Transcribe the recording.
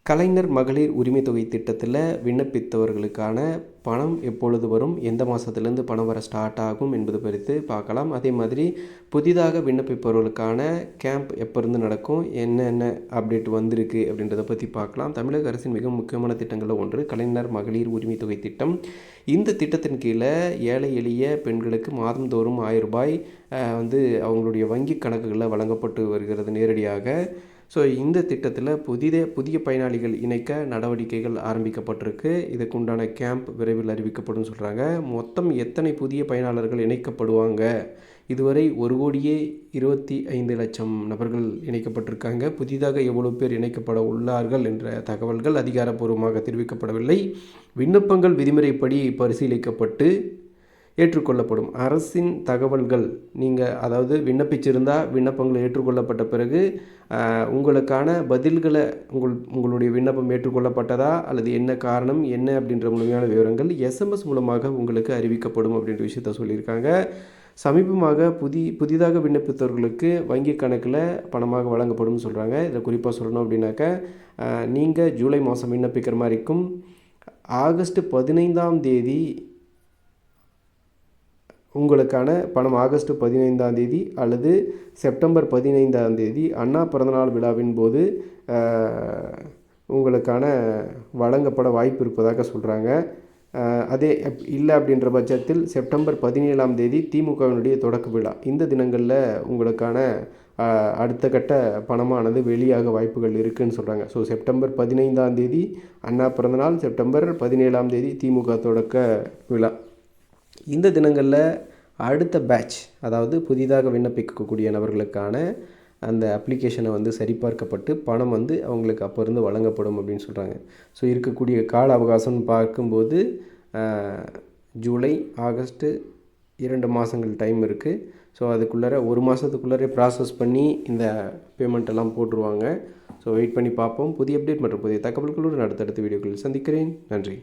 கலைஞர் மகளிர் உரிமை தொகை திட்டத்தில் விண்ணப்பித்தவர்களுக்கான பணம் எப்பொழுது வரும், எந்த மாதத்துலேருந்து பணம் வர ஸ்டார்ட் ஆகும் என்பது குறித்து பார்க்கலாம். அதே மாதிரி புதிதாக விண்ணப்பிப்பவர்களுக்கான கேம்ப் எப்போ இருந்து நடக்கும், என்னென்ன அப்டேட் வந்திருக்கு அப்படின்றத பற்றி பார்க்கலாம். தமிழக அரசின் மிக முக்கியமான திட்டங்களில் ஒன்று கலைஞர் மகளிர் உரிமை தொகை திட்டம். இந்த திட்டத்தின் கீழே ஏழை எளிய பெண்களுக்கு மாதந்தோறும் 1000 ரூபாய் அவங்களுடைய வங்கி கணக்குகளில் வழங்கப்பட்டு வருகிறது நேரடியாக. ஸோ இந்த திட்டத்தில் புதிய பயனாளிகள் இணைக்க நடவடிக்கைகள் ஆரம்பிக்கப்பட்டிருக்கு. இதுக்கு உண்டான கேம்ப் விரைவில் அறிவிக்கப்படும் சொல்கிறாங்க. மொத்தம் எத்தனை புதிய பயனாளர்கள் இணைக்கப்படுவாங்க? இதுவரை 1,25,00,000 நபர்கள் இணைக்கப்பட்டிருக்காங்க. புதிதாக எவ்வளோ பேர் இணைக்கப்பட உள்ளார்கள் என்ற தகவல்கள் அதிகாரப்பூர்வமாக தெரிவிக்கப்படவில்லை. விண்ணப்பங்கள் விதிமுறைப்படி பரிசீலிக்கப்பட்டு ஏற்றுக்கொள்ளப்படும். அரசின் தகவல்கள் நீங்கள் விண்ணப்பிச்சிருந்தால் விண்ணப்பங்கள் ஏற்றுக்கொள்ளப்பட்ட பிறகு உங்களுக்கான பதில்களை உங்களுடைய விண்ணப்பம் ஏற்றுக்கொள்ளப்பட்டதா அல்லது என்ன காரணம் என்ன அப்படின்ற முழுமையான விவரங்கள் SMS மூலமாக உங்களுக்கு அறிவிக்கப்படும் அப்படின்ற விஷயத்த சொல்லியிருக்காங்க. சமீபமாக புதிதாக விண்ணப்பித்தவர்களுக்கு வங்கி கணக்கில் பணமாக வழங்கப்படும் சொல்கிறாங்க. இதில் குறிப்பாக சொல்லணும் அப்படின்னாக்கா நீங்கள் ஜூலை மாதம் விண்ணப்பிக்கிற மாதிரி இருக்கும். ஆகஸ்ட் 15ஆம் தேதி உங்களுக்கான பணம் ஆகஸ்ட் 15ஆம் தேதி அல்லது செப்டம்பர் 15ஆம் தேதி அண்ணா பிறந்தநாள் விழாவின் போது உங்களுக்கான வழங்கப்பட வாய்ப்பு இருப்பதாக சொல்கிறாங்க. அதே இல்லை அப்படின்ற பட்சத்தில் செப்டம்பர் 17ஆம் தேதி திமுகவினுடைய தொடக்க விழா. இந்த தினங்களில் உங்களுக்கான அடுத்த கட்ட பணமானது வெளியாக வாய்ப்புகள் இருக்குதுன்னு சொல்கிறாங்க. ஸோ செப்டம்பர் 15ஆம் தேதி அண்ணா பிறந்தநாள், செப்டம்பர் 17ஆம் தேதி திமுக தொடக்க விழா. இந்த தினங்களில் அடுத்த பேட்ச் புதிதாக விண்ணப்பிக்கக்கூடிய நபர்களுக்கான அந்த அப்ளிகேஷனை சரிபார்க்கப்பட்டு பணம் அவங்களுக்கு அப்போ இருந்து வழங்கப்படும் அப்படின்னு சொல்கிறாங்க. ஸோ இருக்கக்கூடிய கால அவகாசம்னு பார்க்கும்போது ஜூலை, ஆகஸ்ட்டு 2 மாதங்கள் டைம் இருக்குது. ஸோ அதுக்குள்ளார 1 மாதத்துக்குள்ளாரே ப்ராசஸ் பண்ணி இந்த பேமெண்ட் எல்லாம் போட்டுருவாங்க. ஸோ வெயிட் பண்ணி பார்ப்போம். புதிய அப்டேட் மற்றும் புதிய தகவல்களோடு அடுத்தடுத்த வீடியோக்களில் சந்திக்கிறேன். நன்றி.